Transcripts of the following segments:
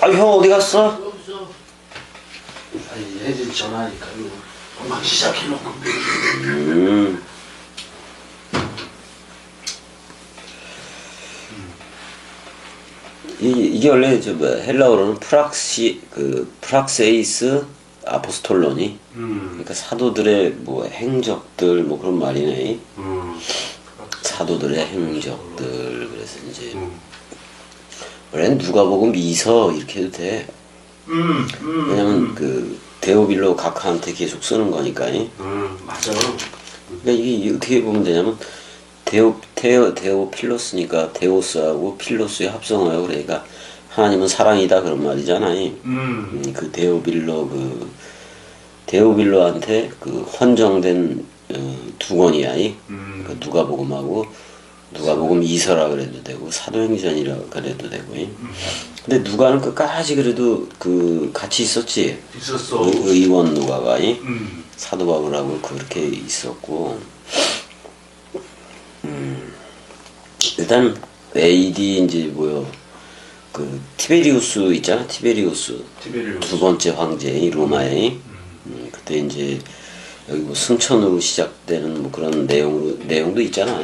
아, 형 어디 갔어? 여기서 아니 애들 전화하니까 이거 금방 시작해놓고 이게 원래 헬라어로는 프락세이스 아포스톨로니. 그러니까 사도들의 뭐 행적들 뭐 그런 말이네. 사도들의 행적들. 그래서 이제 원래는 누가복음 이서 이렇게 해도 돼. 왜냐면 그 데오빌로 각하한테 계속 쓰는 거니까. 맞아. 그러니까 이게 어떻게 보면 되냐면 데오필로스니까 데오스하고 필로스의 합성어예요. 그러니까 하나님은 사랑이다 그런 말이잖아. 그 데오빌로한테 그 헌정된 두 권이야. 그 누가복음하고 누가복음 이서라 그래도 되고 사도행전이라 그래도 되고. 근데 누가는 끝까지 그래도 그 같이 있었지. 있었어. 의원 누가가 사도 바울하고 그렇게 있었고. 일단 AD 이제 뭐요 그 티베리우스 있잖아. 티베리우스 두 번째 황제 로마의. 그때 이제 여기 뭐 승천으로 시작되는 뭐 그런 내용도 있잖아.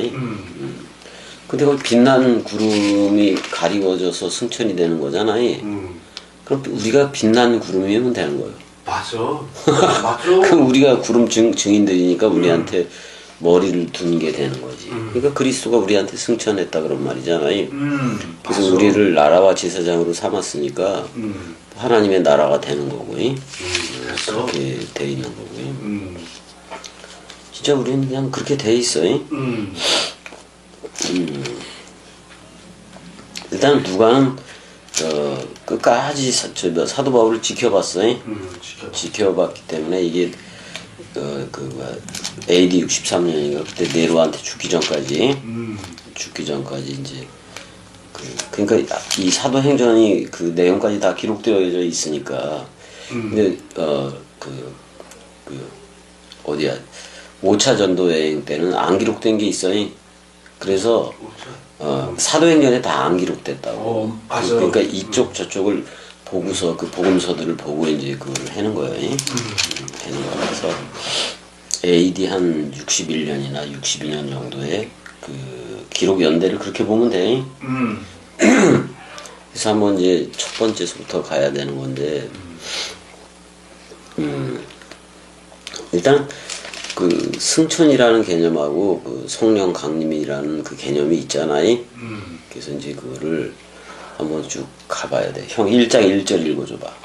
근데 거기 빛난 구름이 가리워져서 승천이 되는 거잖아. 그럼 우리가 빛난 구름이면 되는 거예요. 맞아. 맞아. 그럼 우리가 구름 증인들이니까 우리한테 머리를 둔 게 되는 거지. 그러니까 그리스도가 우리한테 승천했다 그런 말이잖아요. 그래서 맞아. 우리를 나라와 제사장으로 삼았으니까 하나님의 나라가 되는 거고. 그렇게 돼 있는 거고. 진짜 우리는 그냥 그렇게 돼 있어. 일단 누가는 끝까지 사도 바울을 지켜봤어. 지켜봤기 때문에 이게 AD 63년인가 그때 네로한테 죽기 전까지 이제 그러니까 이 사도행전이 그 내용까지 다 기록되어져 있으니까. 근데 어디야 5차 전도 여행 때는 안 기록된 게 있어. 그래서 사도행전에 다 안 기록됐다고. 맞아. 그러니까 이쪽 저쪽을 보고서 그 복음서들을 보고 이제 그걸 해는 거예요. 해는 거라서 AD 한 61년이나 62년 정도의 그 기록 연대를 그렇게 보면 돼. 그래서 한번 이제 첫 번째서부터 가야 되는 건데, 일단 그 승천이라는 개념하고 그 성령 강림이라는 그 개념이 있잖아요. 그래서 이제 그거를 한번 쭉 가봐야 돼. 형 1장 1절 읽어줘봐.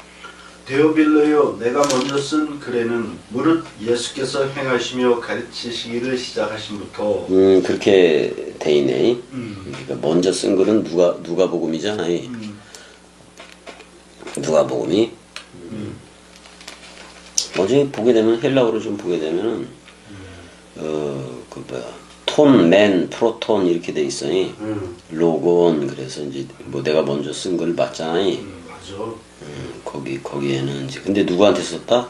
데오빌로여 내가 먼저 쓴 글에는 무릇 예수께서 행하시며 가르치시기를 시작하심부터 그렇게 돼 있네. 그러니까 먼저 쓴 글은 누가복음이잖아요. 누가복음이. 어제 보게 되면 헬라어로 좀 보게 되면은 톤, 맨, 프로톤 이렇게 돼 있어요. 로곤. 그래서 이제 뭐 내가 먼저 쓴 걸 봤잖아요. 맞아. 거기에는 이제 근데 누구한테 썼다?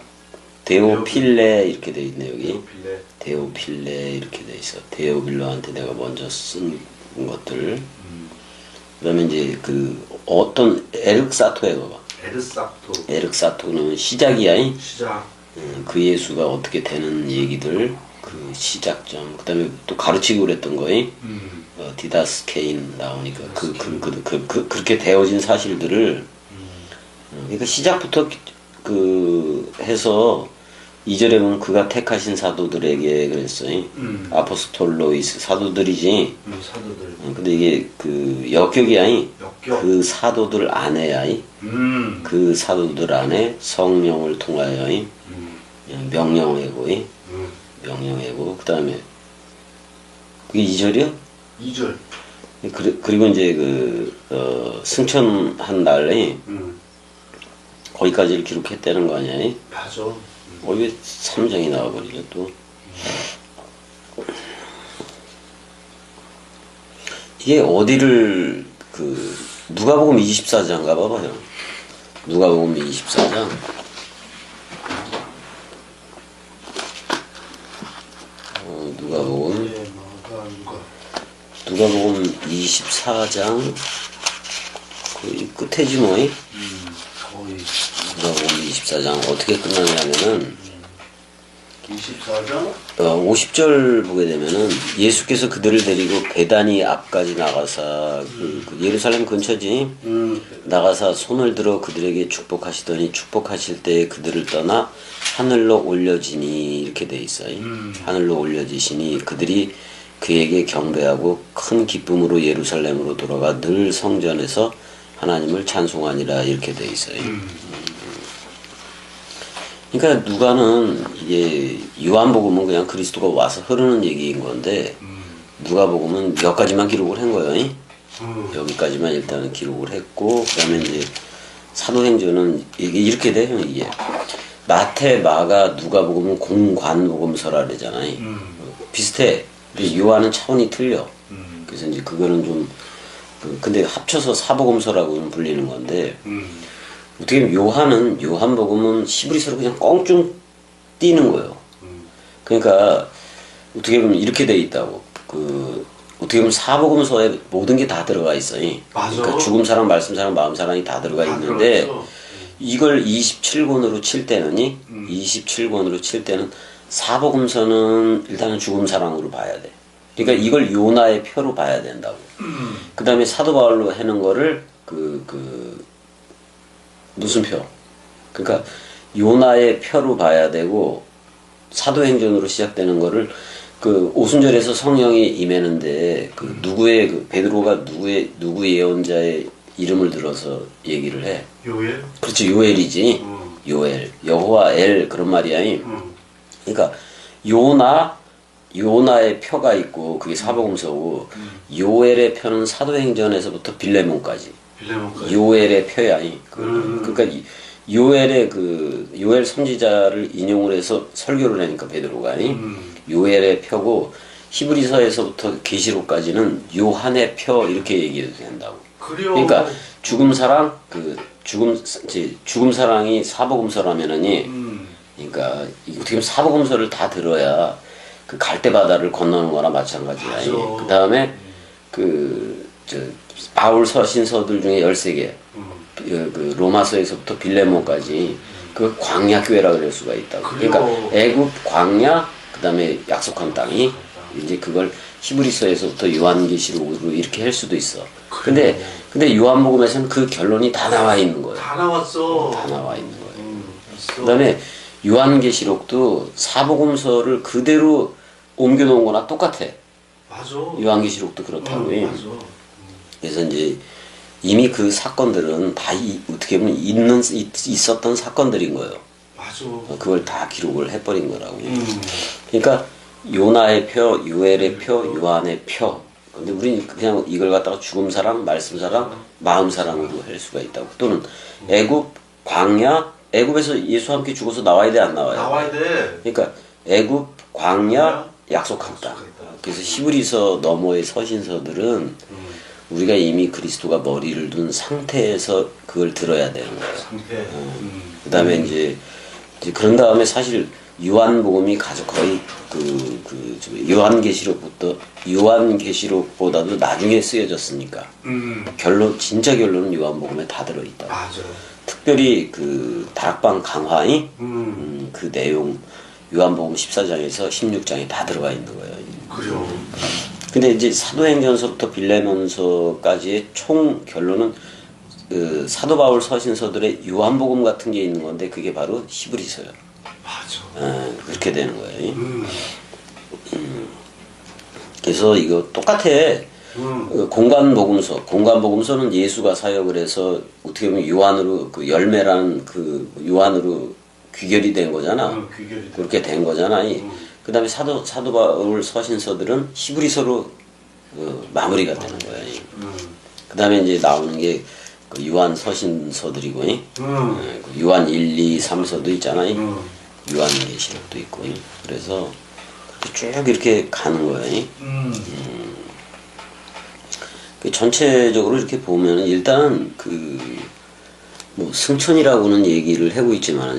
데오필레 이렇게 돼 있네 여기. 데오필레 이렇게 돼 있어. 데오빌로한테 내가 먼저 쓴 것들. 그다음에 이제 그 어떤 에륵사토에 봐봐. 에륵사토는 시작이야. 시작. 그 예수가 어떻게 되는 얘기들. 그 시작점. 그다음에 또 가르치고 그랬던 거에 디다스케인 나오니까 그렇게 되어진 사실들을. 그러니까 시작부터 그 해서 2절에 보면 그가 택하신 사도들에게 그랬어요. 아포스톨로이스 사도들이지. 사도들. 근데 이게 그 역격이야. 역격. 그 사도들 안에야. 그 사도들 안에 성령을 통하여 명령하고 명령하고 그다음에 그게 2절이요? 2절. 그리고 이제 승천한 날에 거기까지를 기록했다는 거 아니야? 맞아. 왜 3장이 나와버리죠 또? 이게 어디를 누가복음 24장 가봐봐요. 누가복음 24장. 누가복음 24장 거의 끝에지 뭐. 14장 어떻게 끝나냐면은 24장? 50절 보게 되면은 예수께서 그들을 데리고 베다니 앞까지 나가사 그 예루살렘 근처지 나가사 손을 들어 그들에게 축복하시더니 축복하실 때에 그들을 떠나 하늘로 올려지니 이렇게 돼 있어요. 하늘로 올려지시니 그들이 그에게 경배하고 큰 기쁨으로 예루살렘으로 돌아가 늘 성전에서 하나님을 찬송하니라 이렇게 돼 있어요. 그러니까 누가는 이게 요한복음은 그냥 그리스도가 와서 흐르는 얘기인 건데 누가복음은 몇 가지만 기록을 한 거예요. 여기까지만 일단은 기록을 했고 그다음에 이제 사도행전은 이게 이렇게 돼요. 이게 마태, 마가, 누가복음은 공관복음서라 그러잖아요. 비슷해. 근데 요한은 차원이 틀려. 그래서 이제 그거는 좀 근데 합쳐서 사복음서라고 불리는 건데. 어떻게 보면 요한복음은 히브리서로 그냥 껑충 띄는 거예요. 그러니까 어떻게 보면 이렇게 돼 있다고. 어떻게 보면 사복음서에 모든 게 다 들어가 있어요. 맞아. 그러니까 죽음 사랑, 말씀 사랑, 마음 사랑이 다 들어가 있는데 들어있어. 이걸 27권으로 칠 때는 27권으로 칠 때는 사복음서는 일단은 죽음 사랑으로 봐야 돼. 그러니까 이걸 요나의 표로 봐야 된다고. 그 다음에 사도 바울로 해는 거를 무슨 표? 그러니까 요나의 표로 봐야 되고 사도행전으로 시작되는 거를 오순절에서 성령이 임하는데 누구의 베드로가 누구 예언자의 이름을 들어서 얘기를 해. 요엘? 그렇지 요엘이지. 요엘 여호와 엘 그런 말이야. 그러니까 요나의 표가 있고 그게 사복음서고 요엘의 표는 사도행전에서부터 빌레몬까지. 요엘의 표야. 그러니까 요엘의 요엘 선지자를 인용을 해서 설교를 하니까 베드로가 요엘의 표고 히브리서에서부터 계시록까지는 요한의 표 이렇게 얘기해도 된다고. 그래요. 그러니까 죽음 사랑 죽음 사랑이 사복음서라면은 그러니까 어떻게 보면 사복음서를 다 들어야 갈대 바다를 건너는 거나 마찬가지야. 그 다음에 바울 서신서들 중에 13개, 로마서에서부터 빌레몬까지 그 광야 교회라 그럴 수가 있다고. 그러니까 애굽 광야, 그다음에 약속한 땅이 이제 그걸 히브리서에서부터 요한계시록으로 이렇게 할 수도 있어. 근데 요한복음에서는 그 결론이 다 나와 있는 거예요. 다 나왔어. 다 나와 있는 거예요. 그다음에 요한계시록도 사복음서를 그대로 옮겨놓은 거나 똑같아. 맞아. 요한계시록도 그렇다고. 맞아. 그래서 이제 이미 그 사건들은 다 어떻게 보면 있었던 사건들인 거예요. 맞아. 그걸 다 기록을 해버린 거라고. 그러니까 요나의 표, 요엘의 표, 요한의 표. 근데 우리는 그냥 이걸 갖다가 죽음 사랑, 말씀 사랑, 마음 사랑으로 할 수가 있다고. 또는 애굽, 광야, 애굽에서 예수와 함께 죽어서 나와야 돼, 안 나와야 돼? 나와야 돼. 그러니까 애굽, 광야, 약속한 땅. 그래서 히브리서 너머의 서신서들은 우리가 이미 그리스도가 머리를 둔 상태에서 그걸 들어야 되는 거예요. 상태. 그 다음에 이제 그런 다음에 사실 요한복음이 거의 요한계시록보다도 나중에 쓰여졌으니까 진짜 결론은 요한복음에 다 들어있다. 맞아. 특별히 다락방 강화의 그 내용 요한복음 14장에서 16장에 다 들어가 있는 거예요. 그래요. 근데 이제 사도행전서부터 빌레몬서까지의 총 결론은 사도 바울 서신서들의 요한복음 같은 게 있는 건데 그게 바로 히브리서예요. 맞아. 그렇게 되는 거예요. 그래서 이거 똑같아. 공관복음서는 예수가 사역을 해서 어떻게 보면 요한으로 열매라는 요한으로 귀결이 된 거잖아. 귀결이 그렇게 된 거잖아. 그 다음에 사도 바울 서신서들은 히브리서로 마무리가 되는 거야. 그 다음에 이제 나오는 게 요한 서신서들이고, 요한 1, 2, 3서도 있잖아요. 요한계시록도 있고, 그래서 쭉 이렇게 가는 거예요. 전체적으로 이렇게 보면 일단 뭐 승천이라고는 얘기를 하고 있지만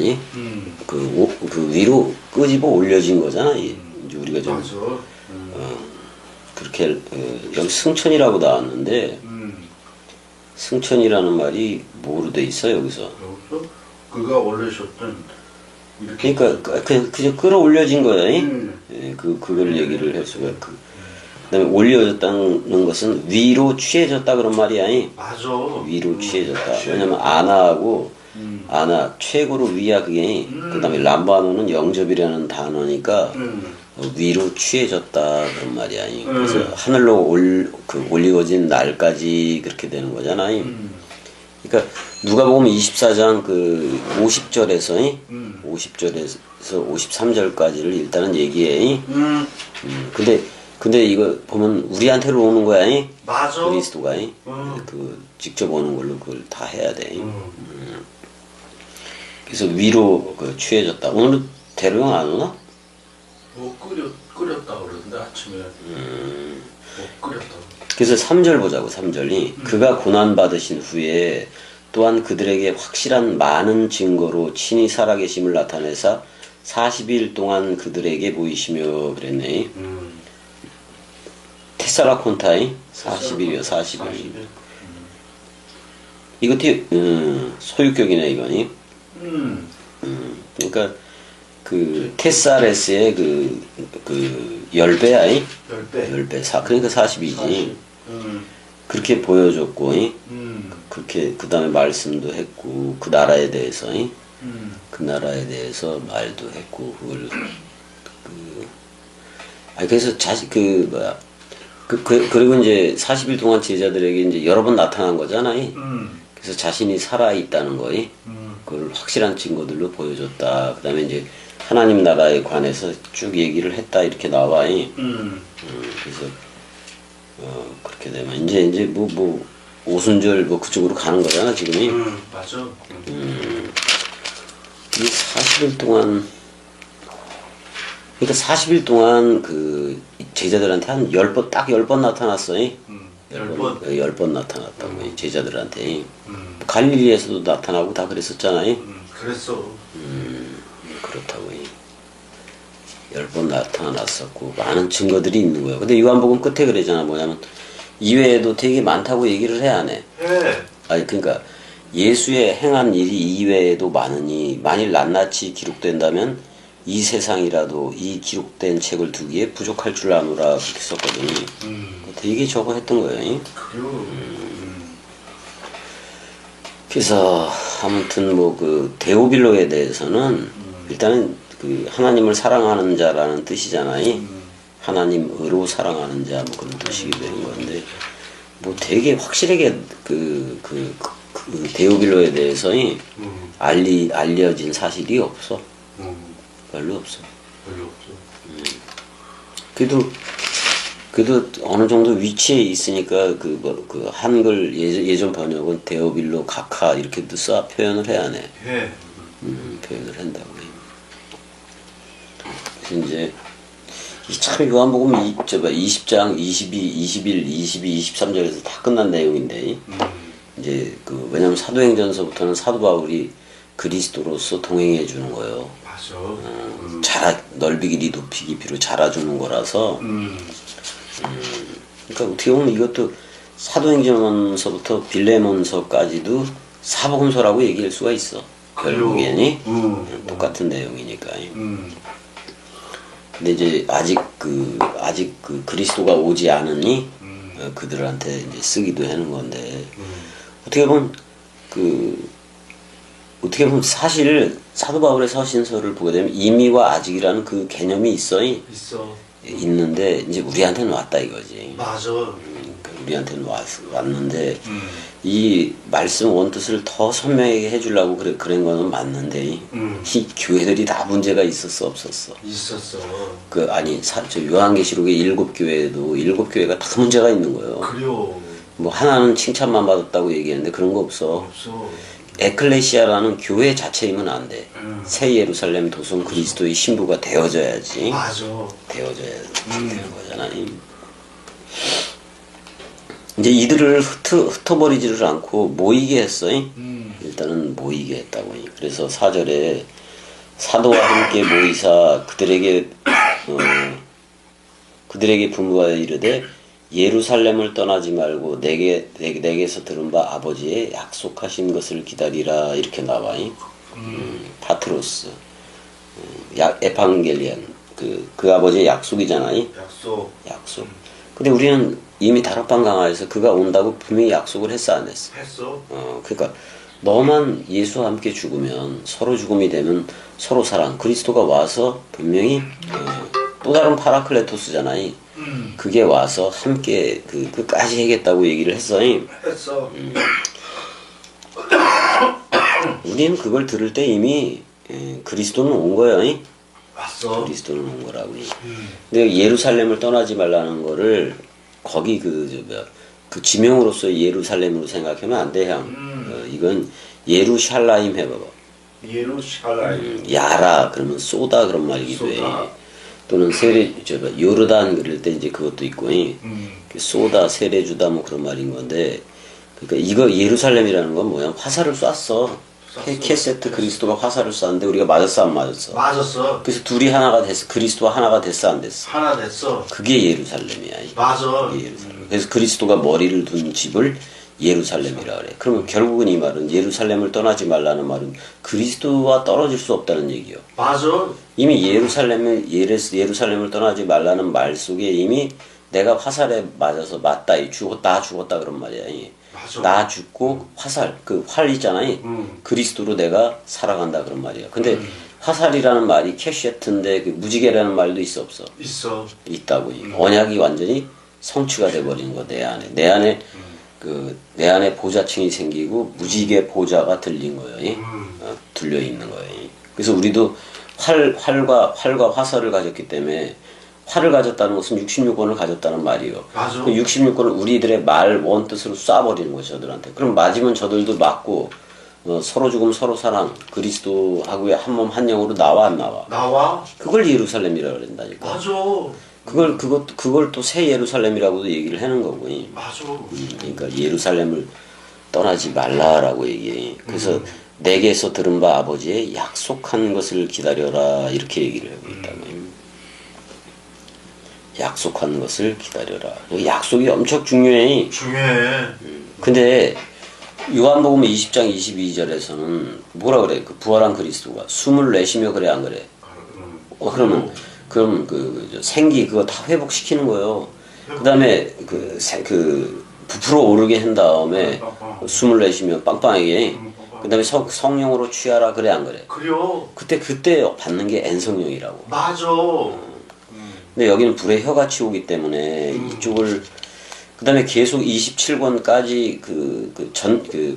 그 위로 끄집어 올려진 거잖아. 이제 우리가 좀 그렇게 여기 승천이라고 나왔는데 승천이라는 말이 뭐로 돼 있어 여기서? 그가 올리셨던 이렇게. 그러니까 그냥 끌어올려진 거예요. 음. 예, 그걸 얘기를 할 수가 그다음에 올려졌다는 것은 위로 취해졌다 그런 말이야. 맞아. 위로 취해졌다. 왜냐면 아나하고 아나 최고로 위야 그게. 그다음에 람바노는 영접이라는 단어니까 위로 취해졌다 그런 말이야. 그래서 하늘로 올리워진 날까지 그렇게 되는 거잖아. 그러니까 누가 보면 24장 그 50절에서 50절에서 53절까지를 일단은 얘기해. 근데 이거 보면 우리한테로 오는 거야. 맞아. 그리스도가 그 직접 오는 걸로 그걸 다 해야 돼. 그래서 위로 그 취해졌다. 오늘은 대로형 안 오나? 뭐 끓였다 그러는데 아침에. 뭐 끓였다. 그래서 3절 보자고. 3절이 그가 고난 받으신 후에 또한 그들에게 확실한 많은 증거로 친히 살아계심을 나타내사 40일 동안 그들에게 보이시며 그랬네. 테사라콘타이 40일이요. 40일. 이거 소유격이네 이거니. 그러니까 그 테사레스의 그 10배야. 10배. 그러니까 40이지. 그렇게 보여줬고, 그렇게 그 다음에 말씀도 했고, 그 나라에 대해서, 그 나라에 대해서 말도 했고, 그걸 그래서 그리고 이제 40일 동안 제자들에게 이제 여러 번 나타난 거잖아. 그래서 자신이 살아 있다는 거, 그걸 확실한 증거들로 보여줬다. 그 다음에 이제 하나님 나라에 관해서 쭉 얘기를 했다 이렇게 나와. 그래서 그렇게 되면 이제 뭐 오순절 뭐 그쪽으로 가는 거잖아 지금이. 맞아. 이 40일 동안 그러니까 40일 동안 그 제자들한테 한 10번 딱 10번 나타났어. 10번. 10번 나타났다고 제자들한테. 갈릴리에서도 나타나고 다 그랬었잖아요. 그랬어. 그렇다고 10번 나타났었고 많은 증거들이 있는 거예요. 근데 요한복음 끝에 그러잖아. 뭐냐면 이외에도 되게 많다고 얘기를 해 안 해? 해. 아니 그러니까 예수의 행한 일이 이외에도 많으니 만일 낱낱이 기록된다면 이 세상이라도 이 기록된 책을 두기에 부족할 줄 아노라 그렇게 썼거든요. 되게 저거 했던 거예요. 그래요. 그래서 아무튼 뭐 그 데오빌로에 대해서는 일단은 그 하나님을 사랑하는 자라는 뜻이잖아요. 하나님으로 사랑하는 자 뭐 그런 뜻이 되는 건데 뭐 되게 확실하게 그 데오빌로에 대해서 알려진 사실이 없어. 별로 없어. 별로 없어. 그래도 어느 정도 위치에 있으니까 그 한글 예전 번역은 데오빌로 각하 이렇게 표현을 해야 하네. 해. 표현을 한다고. 그래서 이제 참 요한복음 20장 22, 21, 22, 23절에서 다 끝난 내용인데 이제 왜냐면 사도행전서부터는 사도 바울이 그리스도로서 동행해 주는 거예요. 맞아. 넓이 길이 높이 깊이로 자라주는 거라서 그러니까 어떻게 보면 이것도 사도행전서부터 빌레몬서까지도 사복음서라고 얘기할 수가 있어. 결국에는 똑같은 내용이니까. 근데 이제 아직 그리스도가 오지 않으니 그들한테 이제 쓰기도 하는 건데 어떻게 보면 사실 사도 바울의 서신서를 보게 되면 이미와 아직이라는 그 개념이 있어. 있는데 이제 우리한테는 왔다 이거지. 맞아. 우리한테는 왔는데 이 말씀 원뜻을 더 선명하게 해주려고 그런 거는 맞는데 이 교회들이 다 문제가 있었어 없었어? 있었어. 저 요한계시록의 7교회에도 7교회가 다 문제가 있는 거예요. 그래요. 뭐 하나는 칭찬만 받았다고 얘기했는데 그런 거 없어. 에클레시아라는 교회 자체이면 안 돼. 새 예루살렘 도성 그리스도의 신부가 되어져야지. 맞아. 되어져야 되는 거잖아. 이제 이들을 흩어버리지를 않고 모이게 했어. 일단은 모이게 했다고. 그래서 4절에 사도와 함께 모이사 그들에게 분부하여 이르되 예루살렘을 떠나지 말고 내게서 들은 바 아버지의 약속하신 것을 기다리라 이렇게 나와. 파트로스, 에판겔리안, 그 아버지의 약속이잖아요. 약속. 근데 우리는 이미 다락방 강화에서 그가 온다고 분명히 약속을 했어, 안 했어? 했어. 그러니까 너만 예수와 함께 죽으면 서로 죽음이 되면 서로 사랑. 그리스도가 와서 분명히 또 다른 파라클레토스잖아요. 그게 와서 함께 끝까지 하겠다고 얘기를 했어요. 했어. 우리는 그걸 들을 때 이미 그리스도는 온 거예요. 왔어. 그리스도는 온 거라고. 근데 예루살렘을 떠나지 말라는 거를 거기 그 지명으로서의 예루살렘으로 생각하면 안 돼, 형. 이건 예루샬라임 해봐봐. 예루살렘. 야라 그러면 쏘다 그런 말이기도 해. 또는 요르단 그럴 때 이제 그것도 있고, 쏘다 세례주다 뭐 그런 말인 건데, 그러니까 이거 예루살렘이라는 건 뭐야? 화살을 쐈어. 케세트 그리스도가 화살을 쐈는데 우리가 맞았어, 안 맞았어? 맞았어. 그래서 둘이 하나가 됐어. 그리스도가 하나가 됐어, 안 됐어? 하나 됐어. 그게 예루살렘이야. 맞아. 예루살렘. 그래서 그리스도가 머리를 둔 집을 예루살렘이라 그래. 그러면 결국은 이 말은 예루살렘을 떠나지 말라는 말은 그리스도와 떨어질 수 없다는 얘기요. 맞아. 이미 예루살렘을 떠나지 말라는 말 속에 이미 내가 화살에 맞아서 맞다, 죽었다 그런 말이야. 맞아. 나 죽고 화살, 그 활 있잖아요. 그리스도로 내가 살아간다 그런 말이야. 근데 화살이라는 말이 캐시에트인데 그 무지개라는 말도 있어, 없어? 있어. 있다고. 언약이 완전히 성취가 돼버리는 거, 내 안에. 내 안에 보좌층이 생기고 무지개 보좌가 들린 거예요. 들려 있는 거예요. 그래서 우리도 활과 화살을 가졌기 때문에 활을 가졌다는 것은 66권을 가졌다는 말이에요. 맞아. 그 66권을 우리들의 말 원뜻으로 쏴버리는 거죠, 저들한테. 그럼 맞으면 저들도 맞고 서로 죽음 서로 사랑 그리스도하고의 한 몸 한 영으로 나와 안 나와? 나와. 그걸 예루살렘이라고 그런다니까. 맞아. 그걸 또 새 예루살렘이라고도 얘기를 하는 거고. 맞아. 그러니까 예루살렘을 떠나지 말라라고 얘기해. 그래서 내게서 들은 바 아버지의 약속한 것을 기다려라 이렇게 얘기를 하고 있다고. 약속한 것을 기다려라. 약속이 엄청 중요해. 중요해. 근데 요한복음 20장 22절에서는 뭐라 그래? 그 부활한 그리스도가 숨을 내쉬며 그래 안 그래? 그럼 생기 그거 다 회복시키는 거예요. 그다음에 부풀어 오르게 한 다음에 숨을 내쉬며 빵빵하게. 그다음에 성령으로 취하라 그래 안 그래? 그래요. 그때 받는 게 N성령이라고. 맞아. 근데 여기는 불의 혀같이 오기 때문에 이쪽을 그다음에 계속 27권까지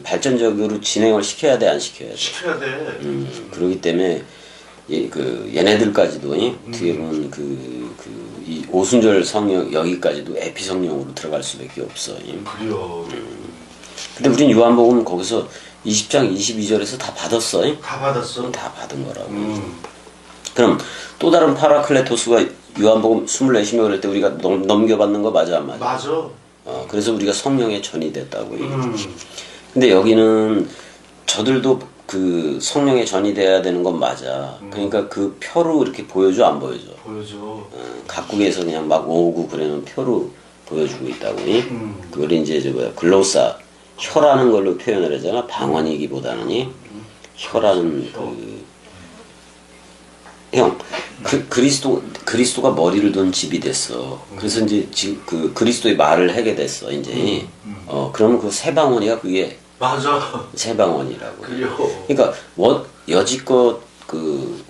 발전적으로 진행을 시켜야 돼, 안 시켜야 돼? 시켜야 돼. 그러기 때문에 얘네들까지도 뒤에 보면 이 오순절 성령 여기까지도 에피 성령으로 들어갈 수밖에 없어. 그래요. 근데 우린 요한복음 거기서 20장 22절에서 다 받았어. 다 받았어. 다 받은 거라고. 그럼 또 다른 파라클레토스가 요한복음 24시며 그럴 때 우리가 넘겨받는 거 맞아 안 맞아? 맞아. 그래서 우리가 성령의 전이 됐다고. 근데 여기는 저들도 그 성령의 전이 돼야 되는 건 맞아. 그러니까 그 표로 이렇게 보여줘 안 보여줘? 보여줘. 각국에서 그냥 막 오고 그러는 표로 보여주고 있다고. 그걸 이제 글로사 혀라는 걸로 표현을 하잖아. 방언이기보다는 혀라는 그리스도가 머리를 둔 집이 됐어. 그래서 이제 지금 그리스도의 말을 하게 됐어. 이제 그러면 그 새 방언이야 그게. 맞아. 새 방언이라고. 그래요. 그러니까 여지껏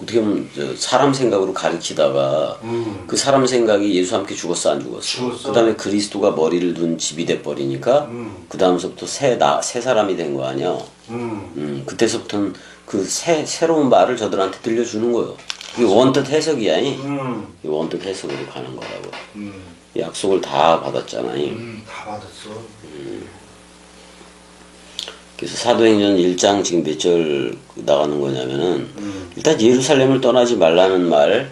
어떻게 보면 사람 생각으로 가르치다가 그 사람 생각이 예수와 함께 죽었어 안 죽었어? 죽었어. 그다음에 그리스도가 머리를 둔 집이 돼 버리니까 그 다음서부터 새 사람이 된 거 아니야. 그때서부터는 그 새로운 말을 저들한테 들려주는 거예요. 이게 원뜻 해석이야. 이 원뜻 해석으로 가는 거라고. 약속을 다 받았잖아요. 다 받았어. 그래서 사도행전 1장 지금 몇 절 나가는 거냐면은 일단 예루살렘을 떠나지 말라는 말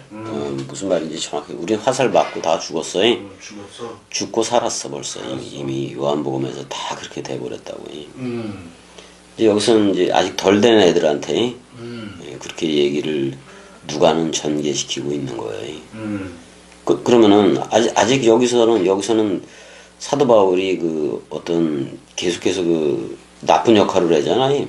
무슨 말인지 정확히 우린 화살 맞고 다 죽었어요. 죽었어. 죽고 살았어 벌써. 이미 요한복음에서 다 그렇게 돼버렸다고. 이제 여기서는 이제 아직 덜 된 애들한테 그렇게 얘기를 누가는 전개시키고 있는 거예요. 그러면은 아직 여기서는 사도 바울이 어떤 계속해서 나쁜 역할을 하잖아요.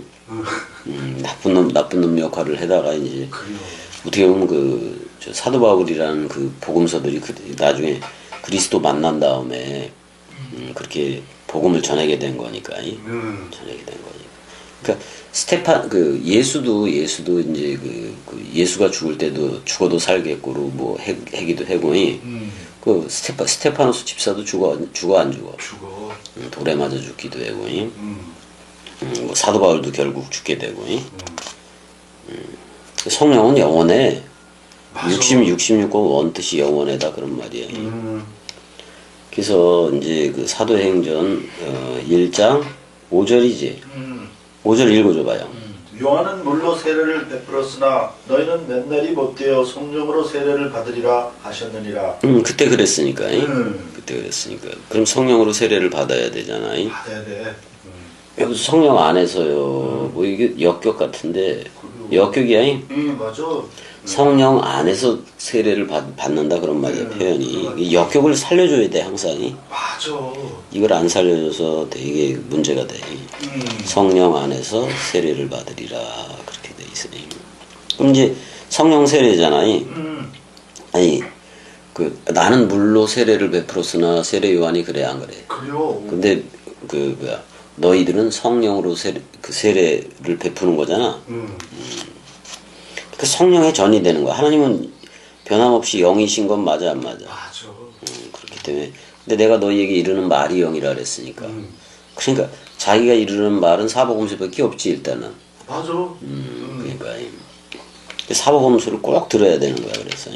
나쁜 놈 역할을 해다가 이제 그래요. 어떻게 보면 저 사도 바울이라는 그 복음서들이 나중에 그리스도 만난 다음에 그렇게 복음을 전하게 된 거니까 전하게 된 거니까. 그러니까 예수도 이제 그 예수가 죽을 때도 죽어도 살겠고로 뭐 해기도 하고 그 스테파노스 집사도 죽어 안 죽어? 죽어. 돌에 맞아 죽기도 하고 뭐 사도 바울도 결국 죽게 되고 성령은 영원해. 맞아. 66권 원뜻이 영원하다 그런 말이야. 그래서 이제 그 사도행전 1장 5절이지. 5절 읽어줘봐요. 요한은 물로 세례를 베풀었으나 너희는 맨날이 못되어 성령으로 세례를 받으리라 하셨느니라. 그때 그랬으니까. 그때 그랬으니까. 그럼 성령으로 세례를 받아야 되잖아. 받아야 돼. 여기서 성령 안에서요. 뭐 이게 역격 같은데 역격이야. 맞아. 성령 안에서 세례를 받는다 그런 말이야 표현이. 이 역격을 살려줘야 돼 항상. 맞아. 이걸 안 살려줘서 되게 문제가 돼. 성령 안에서 세례를 받으리라 그렇게 돼 있어요. 그럼 이제 성령 세례잖아. 아니 나는 물로 세례를 베풀었으나 세례 요한이 그래 안 그래? 그래요. 근데 너희들은 성령으로 세례를 베푸는 거잖아. 그 성령의 전이 되는 거야. 하나님은 변함없이 영이신 건 맞아 안 맞아? 맞아. 그렇기 때문에 근데 내가 너희에게 이르는 말이 영이라 그랬으니까. 그러니까 자기가 이르는 말은 사복음서밖에 없지 일단은. 맞아. 그러니까 사복음서를 꼭 들어야 되는 거야. 그래서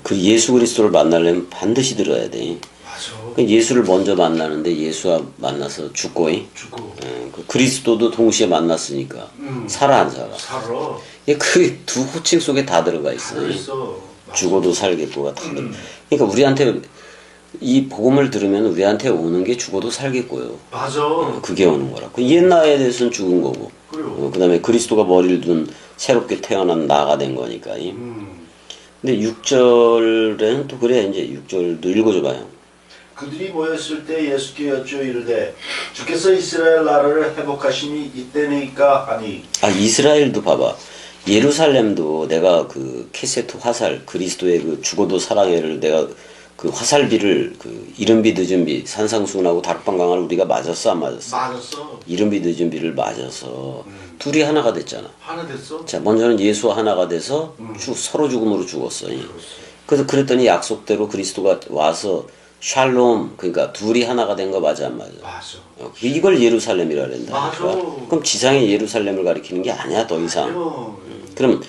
그 예수 그리스도를 만나려면 반드시 들어야 돼. 맞아. 그 예수를 먼저 만나는데 예수와 만나서 죽고 죽고. 그 그리스도도 동시에 만났으니까 살아 안 살아? 살아. 그 두 호칭 속에 다 들어가 있어. 있어. 죽어도 살겠고가 다 들어. 그러니까 우리한테 이 복음을 들으면 우리한테 오는 게 죽어도 살겠고요. 맞아. 그게 오는 거라. 그 옛날에 대해서는 죽은 거고. 그래요. 그다음에 그리스도가 머리를 둔 새롭게 태어난 나가 된 거니까. 근데 6절에는 또 그래. 이제 6절도 읽어줘봐요. 그들이 모였을 때 예수께 여쭈어 이르되 주께서 이스라엘 나라를 회복하심이 이때니까 하니. 이스라엘도 봐봐. 예루살렘도 내가 그 케세트 화살 그리스도의 그 죽어도 사랑해를 내가 그 화살비를 그 이른비 늦은비 산상수훈하고 다락방강을 우리가 맞았어 안 맞았어? 맞았어. 이른비 늦은비를 맞아서 둘이 하나가 됐잖아. 하나 됐어. 자 먼저는 예수와 하나가 돼서 서로 죽음으로 죽었어. 그래서 그랬더니 약속대로 그리스도가 와서 샬롬 그러니까 둘이 하나가 된 거 맞아 안 맞아? 맞아. 이걸 예루살렘이라 그런다. 맞아. 그럼 지상의 예루살렘을 가리키는 게 아니야 더 이상. 그래요. 그럼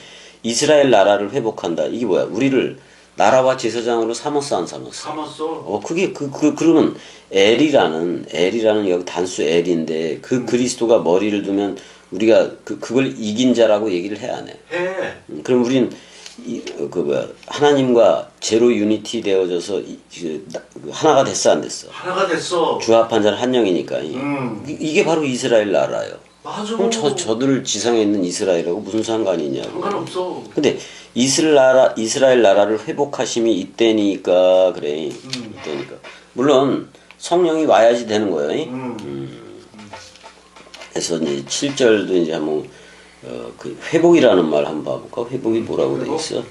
이스라엘 나라를 회복한다. 이게 뭐야? 우리를 나라와 제사장으로 삼았어 안 삼았어? 삼았어. 그게 그러면 엘이라는 여기 단수 엘인데 그 그리스도가 머리를 두면 우리가 그걸 이긴 자라고 얘기를 해야 안 해? 해. 그럼 우린 하나님과 제로 유니티 되어져서 하나가 됐어 안 됐어? 하나가 됐어. 주합한 자는 한 영이니까. 이게 바로 이스라엘 나라예요. 맞아. 그럼 저들 지상에 있는 이스라엘하고 무슨 상관이 있냐고. 상관없어. 근데 이스라엘 나라를 회복하심이 이때니까 그래. 이때니까. 물론 성령이 와야지 되는 거예요. 그래서 이제 7절도 이제 한번 그 회복이라는 말 한번 봐볼까? 회복이 뭐라고 돼 있어?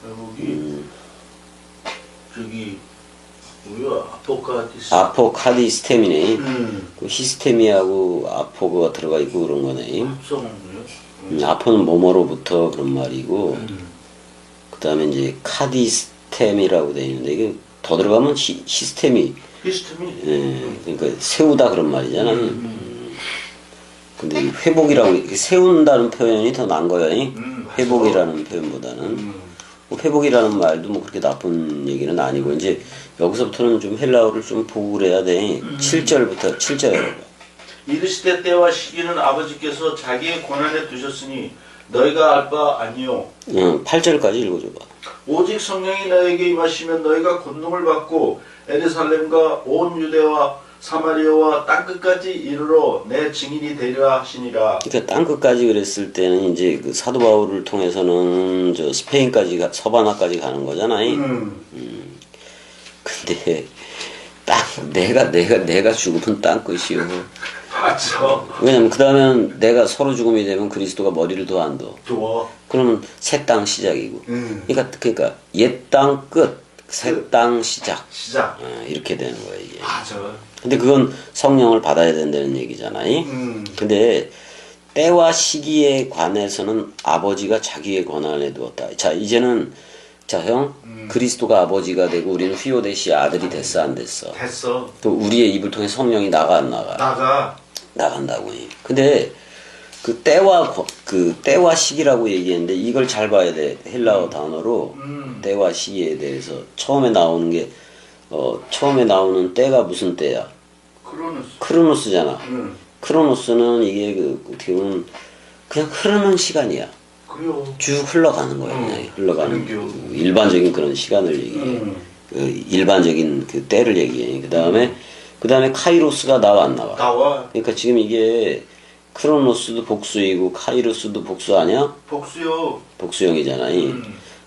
회복이 저기 뭐야 아포카디스테미네. 그 히스테미하고 아포가 들어가 있고 그런 거네. 합성이요. 아포는 뭐뭐로부터 그런 말이고, 그 다음에 이제 카디스템이라고 돼 있는데, 이게 더 들어가면 히스테미. 히스테미. 그러니까 세우다 그런 말이잖아. 근데 회복이라고, 세운다는 표현이 더 나은 거야. 회복이라는 표현보다는. 뭐 회복이라는 말도 뭐 그렇게 나쁜 얘기는 아니고, 이제 여기서부터는 좀 헬라어를 좀 보고 그래야 돼. 7절부터, 7절. 이르시되 때와 시기는 아버지께서 자기의 권한에 두셨으니 너희가 알 바 아니요. 8절까지 읽어줘봐. 오직 성령이 너에게 임하시면 너희가 권능을 받고 에르살렘과 온 유대와 사마리아와 땅끝까지 이르러 내 증인이 되리라 하시니라. 그러니까 땅끝까지 그랬을 때는 이제 그 사도 바울을 통해서는 저 스페인까지 서바나까지 가는 거잖아. 근데 내가 죽으면 땅끝이요. 맞죠. 왜냐면 그 다음엔 내가 서로 죽음이 되면 그리스도가 머리를 둬 안 둬. 또. 그러면 새 땅 시작이고. 그러니까 옛 땅 끝, 새 땅 시작. 시작. 이렇게 되는 거야 이게. 맞아. 근데 그건 성령을 받아야 된다는 얘기잖아요. 근데 때와 시기에 관해서는 아버지가 자기의 권한에 두었다. 자 이제는 자 형 그리스도가 아버지가 되고 우리는 휘오데시 아들이 됐어 안 됐어? 됐어. 또 우리의 입을 통해 성령이 나가 안 나가? 나가. 나간다고. 근데 그 때와 시기라고 얘기했는데 이걸 잘 봐야 돼. 헬라어 단어로 때와 시기에 대해서 처음에 나오는 게 처음에 나오는 때가 무슨 때야? 크로노스. 크로노스잖아. 크로노스는 이게 어떻게 보면 그냥 흐르는 시간이야. 그래요. 쭉 흘러가는 거야. 그냥 흘러가는 일반적인 그런 시간을 얘기해. 그 일반적인 그 때를 얘기해. 그 다음에 카이로스가 나와 안 나와? 나와. 그러니까 지금 이게 크로노스도 복수이고 카이로스도 복수 아니야? 복수요. 복수형이잖아.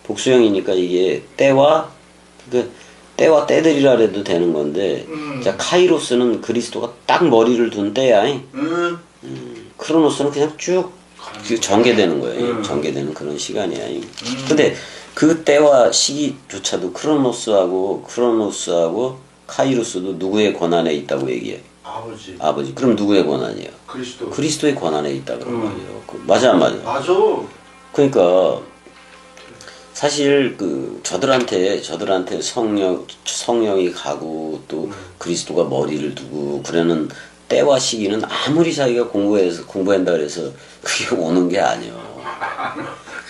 복수형이니까 이게 때와 때들이라 해도 되는 건데 자 카이로스는 그리스도가 딱 머리를 둔 때야. 크로노스는 그냥 쭉 전개되는 거예요. 전개되는 그런 시간이야. 근데 그 때와 시기조차도 크로노스하고 카이로스도 누구의 권한에 있다고 얘기해? 아버지. 그럼 누구의 권한이야? 그리스도의 권한에 있다 그런 말이에요. 맞아 안 맞아? 맞아. 그러니까 사실 저들한테 성령이 가고 또 그리스도가 머리를 두고 그러는 때와 시기는 아무리 자기가 공부한다 그래서 그게 오는 게 아니야.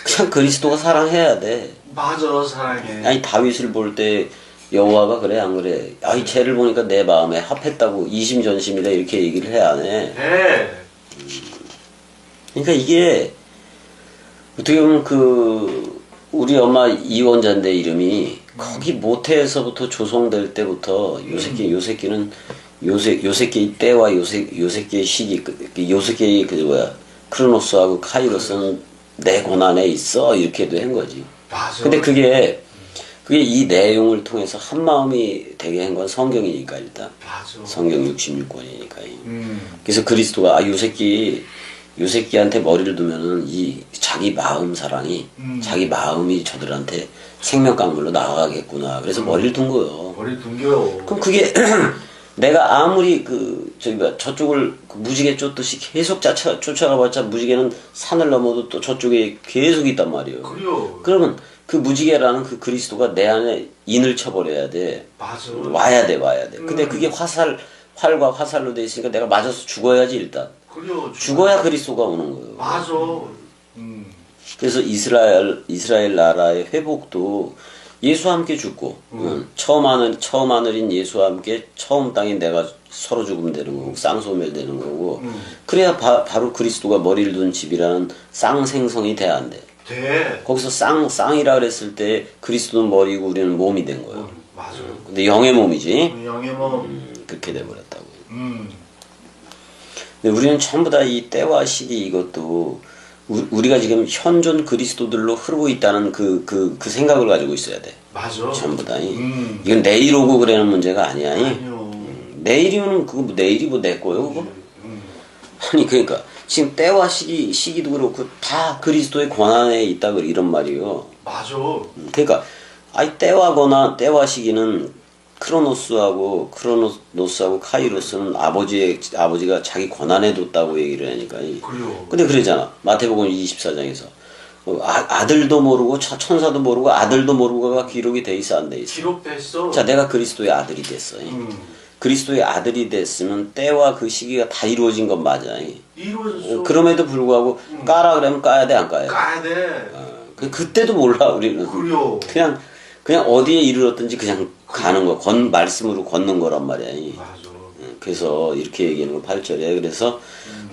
그냥 그리스도가 사랑해야 돼. 맞아, 사랑해. 아니 다윗을 볼 때 여호와가 그래 안 그래? 아이 쟤를 보니까 내 마음에 합했다고 이심전심이다 이렇게 얘기를 해 안 해? 네. 그러니까 이게 어떻게 보면 우리 엄마 이원자인데 이름이 거기 모태에서부터 조성될 때부터 요새끼는 요새끼의 때와 요새끼의 시기 요새끼의 크로노스하고 카이로스는 내 권한에 있어 이렇게도 한 거지. 맞아. 근데 그게 이 내용을 통해서 한 마음이 되게 한 건 성경이니까 일단. 맞아. 성경 66권이니까. 그래서 그리스도가 요새끼한테 머리를 두면은 이 자기 마음 사랑이 자기 마음이 저들한테 생명강물로 나아가겠구나. 그래서 머리를 둔 거예요. 머리 둥겨요. 그럼 그게 내가 아무리 저쪽을 무지개 쫓듯이 계속 쫓아가봤자 무지개는 산을 넘어도 또 저쪽에 계속 있단 말이에요. 그래요. 그러면 그 무지개라는 그 그리스도가 내 안에 인을 쳐버려야 돼. 맞아. 와야 돼. 근데 그게 활과 화살로 돼 있으니까 내가 맞아서 죽어야지 일단. 그래요. 죽어야 그리스도가 오는 거예요. 맞아. 그래서 이스라엘 나라의 회복도 예수와 함께 죽고 처음 하늘인 예수와 함께 처음 땅인 내가 서로 죽으면 되는 거고 쌍소멸되는 거고 그래야 바로 그리스도가 머리를 둔 집이라는 쌍생성이 돼야 안 돼. 돼. 거기서 쌍이라 그랬을 때 그리스도는 머리고 우리는 몸이 된 거예요. 맞아. 근데 영의 몸이지. 영의 몸. 그렇게 돼버렸다고. 근데 우리는 전부 다 이 때와 시기 이것도 우리가 지금 현존 그리스도들로 흐르고 있다는 그 생각을 가지고 있어야 돼. 맞아. 전부 다. 이건 내일 오고 그러는 문제가 아니야. 아니요. 내일이면 내일이 내 거요 그거? 아니 그러니까 지금 때와 시기도 그렇고 다 그리스도의 권한에 있다 이런 말이에요. 맞아. 그러니까 때와 시기는 크로노스하고 카이로스는 아버지가 자기 권한에 뒀다고 얘기를 하니까. 그래요. 근데 그러잖아. 마태복음 24장에서 아들도 모르고 천사도 모르고 아들도 모르고가 기록이 돼 있어 안 돼 있어? 기록됐어. 자, 내가 그리스도의 아들이 됐어. 그리스도의 아들이 됐으면 때와 그 시기가 다 이루어진 건 맞아. 이루어졌어. 그럼에도 불구하고 까라 그러면 까야 돼 안 까야 돼? 까야 돼. 그때도 몰라 우리는. 그래요. 그냥 어디에 이르렀든지 그냥 가는 거, 말씀으로 걷는 거란 말이야. 맞아. 그래서 이렇게 얘기하는 거 8절에 그래서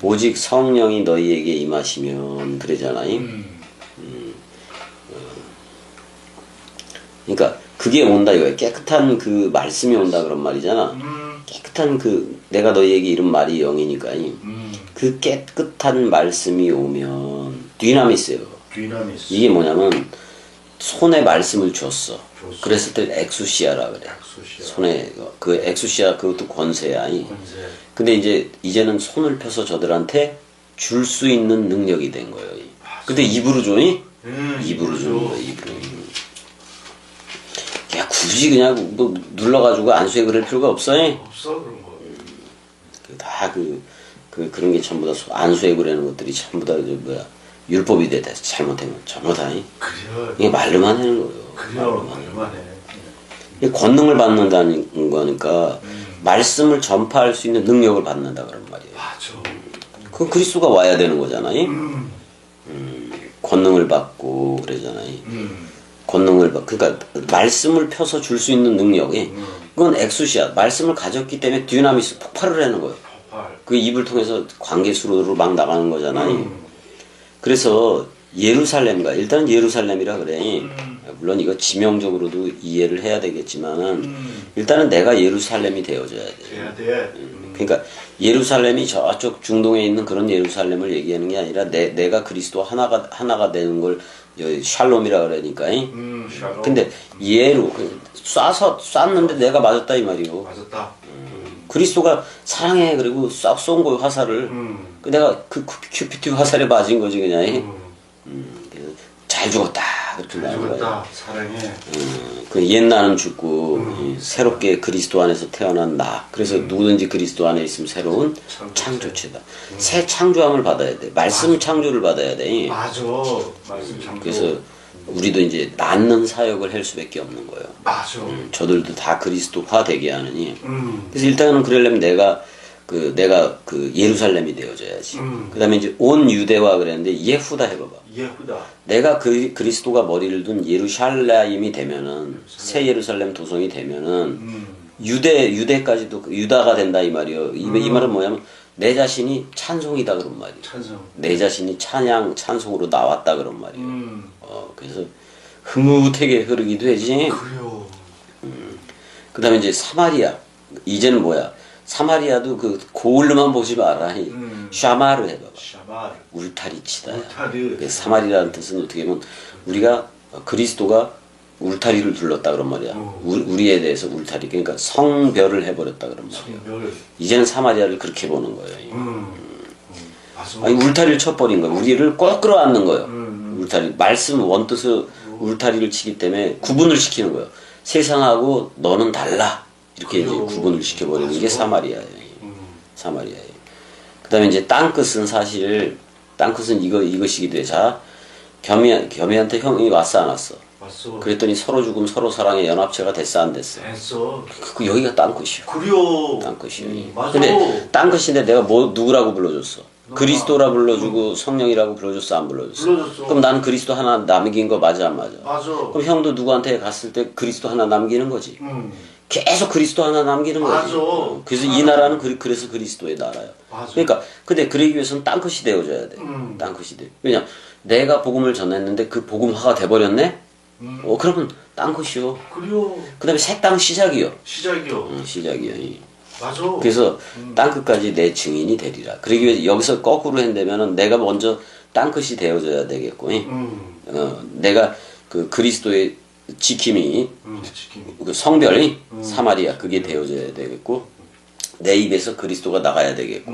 오직 성령이 너희에게 임하시면 그러잖아. 그러니까 그게 온다 이거야. 깨끗한 그 말씀이 온다 그런 말이잖아. 깨끗한 내가 너희에게 이런 말이 영이니까. 그 깨끗한 말씀이 오면 디나미스예요. 디나미스. 이게 뭐냐면 손에 말씀을 줬어. 줬어. 그랬을 때 엑수시아라 그래. 엑수시아. 손에 그 엑수시아 그것도 권세야. 권세. 근데 이제는 손을 펴서 저들한테 줄 수 있는 능력이 된 거예요. 근데 입으로 줘니? 입으로 주는 거야. 입으로. 야 굳이 그냥 뭐 눌러가지고 안수해 그럴 필요가 없어. 없어 그런 거. 그런 게 전부 다 안수해 그라는 것들이 전부 다 율법이 됐다. 잘못하면 전부 다. 그래요. 이게 말로만 하는 거예요. 그래요. 말만 해. 이게 권능을 받는다는 거니까 말씀을 전파할 수 있는 능력을 받는다 그런 말이에요. 맞아. 그 그리스도가 와야 되는 거잖아요. 권능을 받고 그러잖아요. 권능을 그러니까 말씀을 펴서 줄 수 있는 능력이 그건 엑수시아 말씀을 가졌기 때문에 듀나미스 폭발을 하는 거예요. 폭발. 그 입을 통해서 관계수로로 막 나가는 거잖아요. 그래서 예루살렘과 일단 예루살렘이라 그래. 물론 이거 지명적으로도 이해를 해야 되겠지만은 일단은 내가 예루살렘이 되어줘야 돼. 돼야 돼. 그러니까 예루살렘이 저쪽 중동에 있는 그런 예루살렘을 얘기하는 게 아니라 내가 그리스도 하나가 되는 걸 샬롬이라 그러니까. 샬롬. 근데 쐈는데 내가 맞았다 이 말이고. 맞았다. 그리스도가 사랑해 그리고 싹 쏜 거예요 화살을. 내가 그 큐피트 화살에 맞은 거지 그냥. 그래서 잘 죽었다 그렇게 잘 나온 거예요. 죽었다. 사랑해. 그 옛날은 죽고 새롭게 그리스도 안에서 태어난 나. 그래서 누구든지 그리스도 안에 있으면 새로운 창조체다. 새 창조함을 받아야 돼. 말씀 창조를 받아야 돼. 맞아. 말씀 창조. 그래서 우리도 이제 낳는 사역을 할 수밖에 없는 거예요. 맞아. 저들도 다 그리스도화 되게 하느니. 그래서 일단은 그러려면 내가 예루살렘이 되어져야지. 그다음에 이제 온 유대와 그랬는데 예후다 해봐봐. 예후다. 내가 그리스도가 머리를 둔 예루살렘이 되면은 새 예루살렘 도성이 되면은 유대까지도 유다가 된다 이 말이요. 이 말은 뭐냐면 내 자신이 찬송이다 그런 말이에요. 찬송. 내 자신이 찬송으로 나왔다 그런 말이에요. 그래서 흐뭇하게 흐르기도 되지. 그래요. 그다음에 이제 사마리아 이제는 뭐야? 사마리아도 그 고을로만 보지 마라. 샤마를 해봐봐. 샤말. 울타리치다. 울타리. 사마리라는 뜻은 어떻게 보면 우리가 그리스도가 울타리를 둘렀다 그런 말이야. 우리에 대해서 울타리. 그러니까 성별을 해버렸다 그런 말이야. 성별. 이제는 사마리아를 그렇게 보는 거예요. 맞아. 아니 울타리를 쳐버린 거야. 우리를 꼭 끌어안는 거예요. 울타리. 말씀 원뜻을 울타리를 치기 때문에 구분을 시키는 거예요. 세상하고 너는 달라. 이렇게 이제 구분을 시켜버리는 게 사마리아예요. 사마리아예요. 그 다음에 이제 땅끝은 사실, 땅끝은 이것이기도 해. 자, 겸이한테 형이 왔어, 안 왔어? 왔어. 그랬더니 서로 죽음, 서로 사랑의 연합체가 됐어, 안 됐어? 됐어. 여기가 땅끝이요. 그래요. 땅끝이요. 맞아. 근데 땅끝인데 내가 누구라고 불러줬어? 그리스도라 불러주고 성령이라고 불러줬어, 안 불러줬어? 불러줬어. 그럼 나는 그리스도 하나 남긴 거 맞아, 안 맞아? 맞아. 그럼 형도 누구한테 갔을 때 그리스도 하나 남기는 거지. 계속 그리스도 하나 남기는 거지. 맞아. 그래서 이 나라는 그래서 그리스도의 나라야. 맞아. 그러니까 근데 그러기 위해서는 땅끝이 되어줘야 돼. 땅끝이 돼. 왜냐? 내가 복음을 전했는데 그 복음화가 돼버렸네. 그러면 땅끝이요. 그래요. 그다음에 새 땅 시작이요. 시작이요. 시작이요. 맞아. 그래서 땅끝까지 내 증인이 되리라. 그러기 위해서 여기서 거꾸로 한다면은 내가 먼저 땅끝이 되어줘야 되겠고, 내가 그 그리스도의 지킴이, 그 성별이 사마리아 그게 되어져야 되겠고, 내 입에서 그리스도가 나가야 되겠고,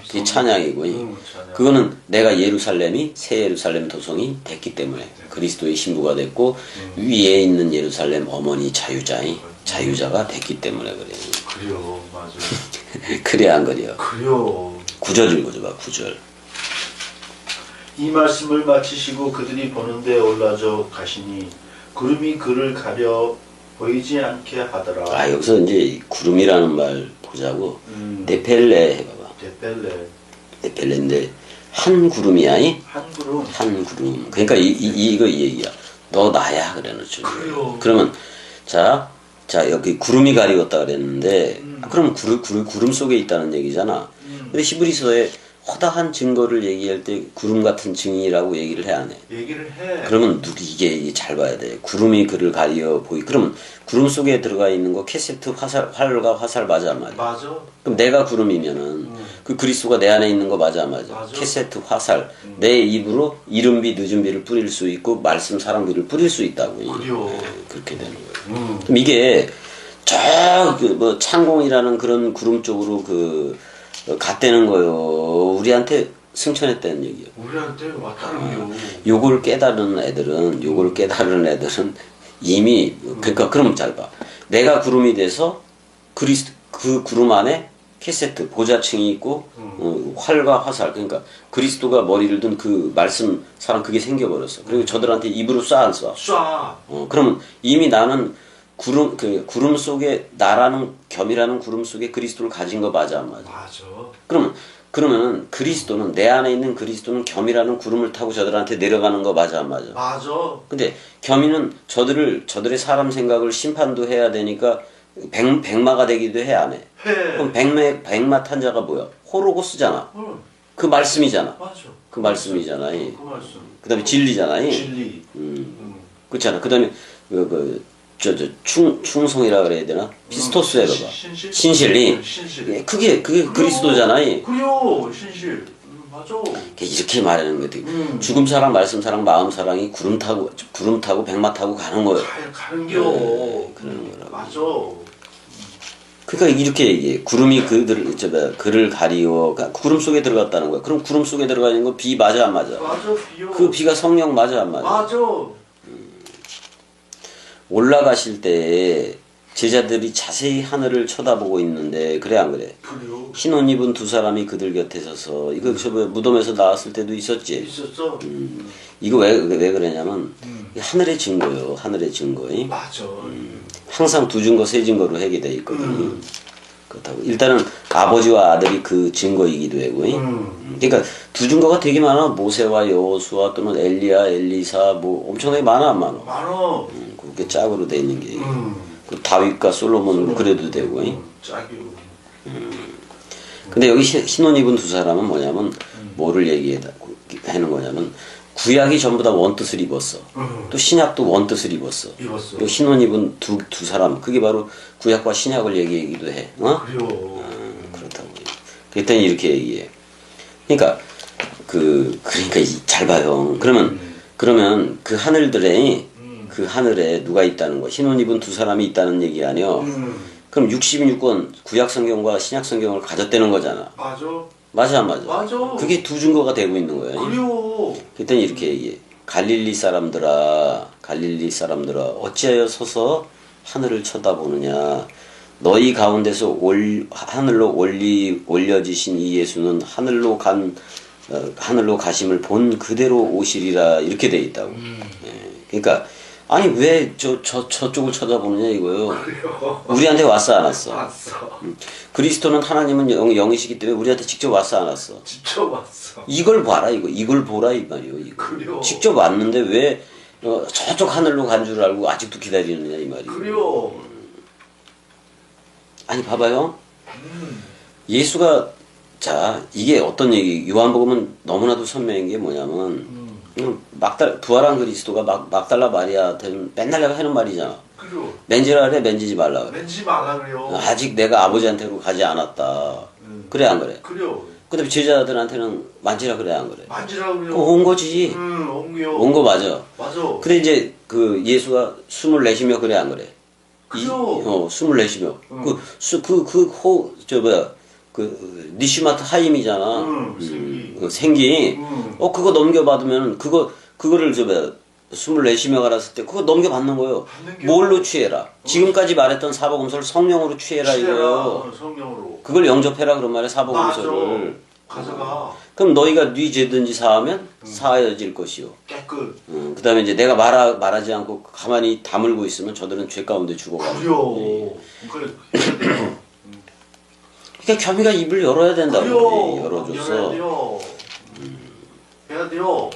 그게 찬양이고, 찬양. 그거는 내가 예루살렘이 새 예루살렘 도성이 됐기 때문에 그리스도의 신부가 됐고 위에 있는 예루살렘 어머니 자유자가 됐기 때문에 그래요. 그래요. 맞아. 그래야 한 거리요. 그래요. 9절 읽어줘봐. 9절. 이 말씀을 마치시고 그들이 보는데 올라져 가시니 구름이 그를 가려 보이지 않게 하더라. 여기서 이제 구름이라는 말 보자고. 네펠레 해봐봐. 네펠레인데 한 구름이야. 한 구름. 한 구름. 그러니까 이거 이 얘기야. 너 나야 그래 놓죠. 그래요. 그러면 자 여기 구름이 가리웠다 그랬는데 그럼 구름 속에 있다는 얘기잖아. 근데 히브리서에 허다한 증거를 얘기할 때 구름 같은 증인이라고 얘기를 해, 안 해? 얘기를 해. 그러면 이게 잘 봐야 돼. 구름이 그를 가리어 보이. 그러면 구름 속에 들어가 있는 거 캐세트 활과 화살 맞아 안 맞아? 맞아. 그럼 내가 구름이면은 그 그리스도가 내 안에 있는 거 맞아 안 맞아? 맞아. 캐세트 화살 내 입으로 이른비 늦은비를 뿌릴 수 있고 말씀 사랑비를 뿌릴 수 있다고. 그래요. 그렇게 되는 거예요. 그럼 이게 뭐 창공이라는 그런 구름 쪽으로 갔다는 거요. 우리한테 승천했다는 얘기예요. 우리한테 왔다는 게 요걸 깨달은 애들은 이미 그러니까 그럼 잘 봐. 내가 구름이 돼서 그 구름 안에 캐세트 보좌층이 있고 활과 화살 그러니까 그리스도가 머리를 든 그 말씀 사랑 그게 생겨버렸어. 그리고 저들한테 입으로 쏴 안 쏴? 쏴. 그러면 이미 나는 구름 속에 나라는 겸이라는 구름 속에 그리스도를 가진 거 맞아 안 맞아? 맞아. 그러면은 그리스도는 내 안에 있는 그리스도는 겸이라는 구름을 타고 저들한테 내려가는 거 맞아 안 맞아? 맞아. 근데 겸이는 저들의 사람 생각을 심판도 해야 되니까 백마가 되기도 해 안 해? 해. 그럼 백마 탄자가 뭐야? 호로고스잖아. 응. 그 말씀이잖아. 맞아. 그 말씀이잖아. 그 말씀. 그다음에 진리잖아. 진리. 그렇잖아. 그다음에 충성이라 그래야 되나? 피스토스에가 봐. 신실리. 신실. 그게 그리스도잖아. 그래요. 신실. 맞아. 이렇게 말하는 거야. 죽음 사랑, 말씀 사랑, 마음 사랑이 구름 타고 백마 타고 가는 거예요. 가는겨. 그러는 거라고. 맞아. 그러니까 이렇게 얘기해. 구름이 그를 가리워 구름 속에 들어갔다는 거야. 그럼 구름 속에 들어가 있는 거 비 맞아 안 맞아? 맞아. 비요. 그 비가 성령 맞아 안 맞아? 맞아. 올라가실 때 제자들이 자세히 하늘을 쳐다보고 있는데 그래 안 그래? 그래요. 흰 옷 입은 두 사람이 그들 곁에 서서 이거 무덤에서 나왔을 때도 있었지. 있었어. 이거 왜 그러냐면 하늘의 증거요. 하늘의 증거. 맞아. 항상 두 증거 세 증거로 하게 돼 있거든. 그렇다고 일단은 아버지와 아들이 그 증거이기도 하고. 그러니까 두 증거가 되게 많아. 모세와 여호수아 또는 엘리야, 엘리사 뭐 엄청나게 많아 안 많아. 많아. 그렇게 짝으로 돼 있는 게. 그 다윗과 솔로몬으로 그래도 되고. 짝이요. 근데 여기 흰 옷 입은 두 사람은 뭐냐면 뭐를 얘기하는 거냐면 구약이 전부 다 원뜻을 입었어. 또 신약도 원뜻을 입었어. 입었어. 흰 옷 입은 두 사람 그게 바로 구약과 신약을 얘기하기도 해. 그래요. 그렇다고. 그랬더니 이렇게 얘기해. 그러니까 잘 봐요. 그러면 그 하늘에 누가 있다는 거? 흰 옷 입은 두 사람이 있다는 얘기 아니요? 그럼 66권 구약 성경과 신약 성경을 가졌다는 거잖아. 맞아. 맞아 안 맞아? 맞아. 그게 두 증거가 되고 있는 거야. 그래요. 그랬더니 이렇게 얘기해. 갈릴리 사람들아 어찌하여 서서 하늘을 쳐다보느냐. 너희 가운데서 하늘로 올려지신 이 예수는 하늘로 가심을 본 그대로 오시리라 이렇게 돼 있다고. 그러니까 아니 왜 저쪽을 쳐다보느냐 이거요. 그래요. 우리한테 왔어 안 왔어? 왔어. 그리스도는 하나님은 영이시기 때문에 우리한테 직접 왔어 안 왔어? 직접 왔어. 이걸 봐라 이걸 보라 이 말이요. 그래요. 직접 왔는데 왜 저쪽 하늘로 간 줄 알고 아직도 기다리느냐 이 말이요. 그래요. 아니 봐봐요. 예수가 자 이게 어떤 얘기? 요한복음은 너무나도 선명한 게 뭐냐면 부활한 그리스도가 막달라 마리아한테는 맨날 내가 하는 말이잖아. 그래요. 맨지라 그래 맨지지 말라 그래. 맨지 말라 그래요. 아직 내가 아버지한테로 가지 않았다. 그래 안 그래? 그래요. 근데 제자들한테는 만지라 그래 안 그래? 만지라 그래요. 그거 온 거지. 온거요. 온 거 맞아. 맞아. 근데 이제 그 예수가 24시며 그래 안 그래? 그래요. 24시며. 니시마트 하임이잖아. 생기. 그거 넘겨받으면 그거를 24시며 알았을 때 그거 넘겨받는 거예요. 뭘로 취해라? 지금까지 말했던 사복음서를 성령으로 취해라 이거요. 성령으로. 그걸 영접해라 그런 말이야 사복음서를. 가져가. 그럼 너희가 네 죄든지 사하면 사하여질 것이요. 깨끗. 그 다음에 이제 내가 말하지 않고 가만히 다물고 있으면 저들은 죄 가운데 죽어가는 그래요. 그러니까 겸이가 입을 열어야 된다고. 그래요. 열어줘서. 열어야 돼요. 해야 돼요.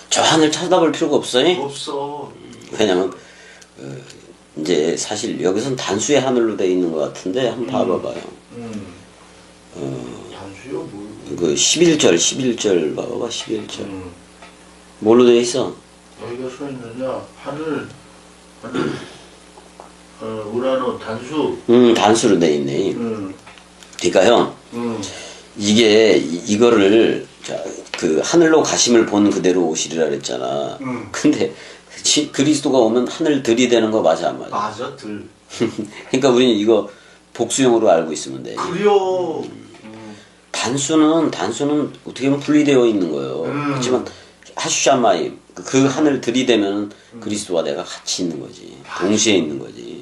저 하늘 쳐다볼 필요가 없어요. 없어. 왜냐면 이제 사실 여기선 단수의 하늘로 돼 있는 것 같은데 한번 봐봐봐요. 단수의 단수요? 뭐. 그 11절 봐봐 11절. 뭘로 돼 있어? 여기가 서 있느냐? 하늘, 우라노, 단수. 단수로 돼 있네. 그러니까 형, 이게 이거를 그 하늘로 가심을 본 그대로 오시리라 그랬잖아. 근데 그리스도가 오면 하늘 들이대는 거 맞아 안 맞아? 맞아, 들. 그러니까 우리는 이거 복수형으로 알고 있으면 돼. 그래요. 단수는 어떻게 보면 분리되어 있는 거예요. 그렇지만 하슈샤마임 그 하늘 들이대면 그리스도와 내가 같이 있는 거지. 동시에 있는 거지.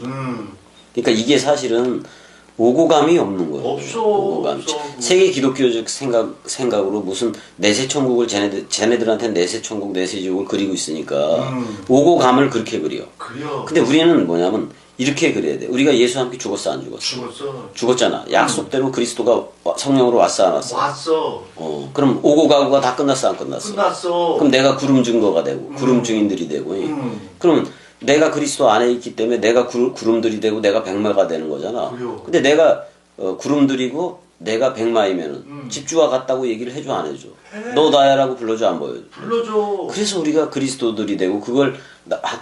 그러니까 이게 사실은 오고감이 없는 거예요. 없어. 오고감. 없어. 세계 기독교적 생각으로 무슨 내세 천국을 쟤네들한테 내세 천국 내세 지옥을 그리고 있으니까 오고감을 그렇게 그려. 그래요. 근데 우리는 뭐냐면 이렇게 그려야 돼. 우리가 예수와 함께 죽었어 안 죽었어? 죽었어. 죽었잖아. 약속대로 그리스도가 성령으로 왔어 안 왔어? 왔어. 그럼 오고 가고가 다 끝났어 안 끝났어? 끝났어. 그럼 내가 구름 증거가 되고 구름 증인들이 되고 그럼 내가 그리스도 안에 있기 때문에 내가 구름들이 되고 내가 백마가 되는 거잖아. 그래요. 근데 내가 구름들이고 내가 백마이면은 집주와 같다고 얘기를 해줘 안 해줘? 너 나야라고 불러줘 안 보여줘? 불러줘. 그래서 우리가 그리스도들이 되고 그걸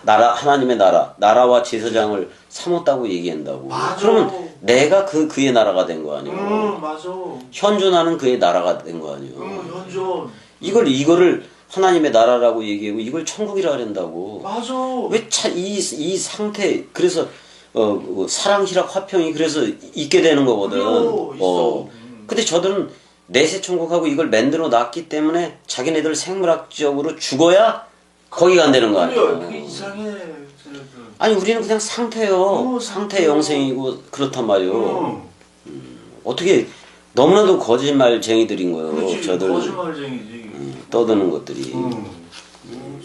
하나님의 나라와 제사장을 삼았다고 얘기한다고. 맞아. 그러면 내가 그의 나라가 된 거 아니에요? 맞아. 현존하는 그의 나라가 된 거 아니에요? 현존. 이거를 하나님의 나라라고 얘기하고 이걸 천국이라 그런다고. 맞아. 왜 이 상태 그래서 사랑 희락 화평이 그래서 있게 되는 거거든. 그래요, 있어. 근데 저들은 내세 천국하고 이걸 만들어 놨기 때문에 자기네들 생물학적으로 죽어야 거기가 안 되는 거 아니에요. 그게 이상해. 아니 우리는 그냥 상태요. 상태 상태요. 영생이고 그렇단 말이에요. 어떻게 너무나도 거짓말쟁이들인 거예요. 그렇지. 저들 거짓말쟁이지. 떠드는 것들이.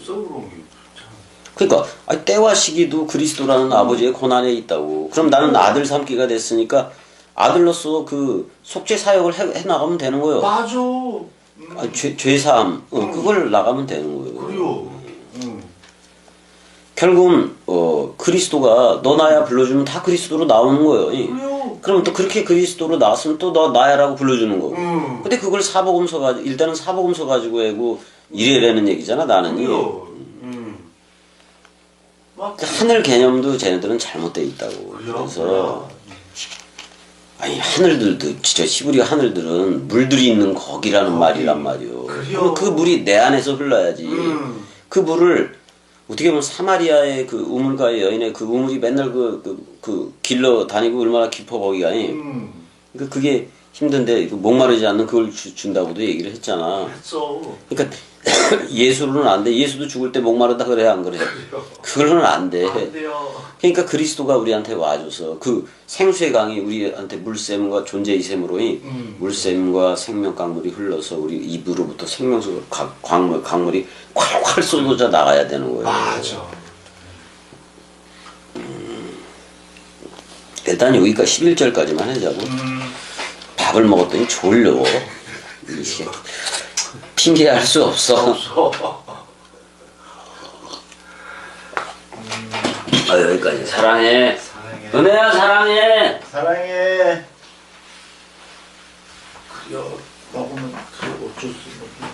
썩으로. 그러니까 때와 시기도 그리스도라는 아버지의 고난에 있다고. 그럼 나는 아들 삼기가 됐으니까 아들로서 그 속죄 사역을 해 나가면 되는 거예요. 맞아. 죄사함 그걸 나가면 되는 거예요. 그래요. 결국은 그리스도가 너 나야 불러주면 다 그리스도로 나오는 거예요. 그래요. 그럼 또 그렇게 그리스도로 나왔으면 또 너 나야라고 불러주는 거고. 근데 그걸 사복음서 가지고 일단은 사복음서 가지고 하고 이래라는 얘기잖아 나는이. 그래요. 하늘 개념도 쟤네들은 잘못돼 있다고. 그래서 아니 하늘들도 진짜 시부리 하늘들은 물들이 있는 거기라는 말이란 말이요. 그래요. 그 물이 내 안에서 흘러야지. 그 물을 어떻게 보면 사마리아의 그 우물가의 여인의 그 우물이 맨날 그 길러 다니고 얼마나 깊어 거기가. 그러니까 그게 힘든데 목마르지 않는 그걸 준다고도 얘기를 했잖아. 했어. 그러니까 예수로는 안 돼. 예수도 죽을 때 목마르다 그래 안 그래? 그걸로는 안 돼. 안 돼요. 그러니까 그리스도가 우리한테 와줘서 그 생수의 강이 우리한테 물샘과 존재의 샘으로 물샘과 생명 강물이 흘러서 우리 입으로부터 생명수 강물이 콸콸 쏟아져 나가야 되는 거예요. 맞아. 일단 여기까지 11절까지만 하자고. 밥을 먹었더니 졸려. 이게 핑계할 수 없어. 여기까지. 사랑해. 은혜야 사랑해. 사랑해. 그래. 먹으면 어쩔 수 없어.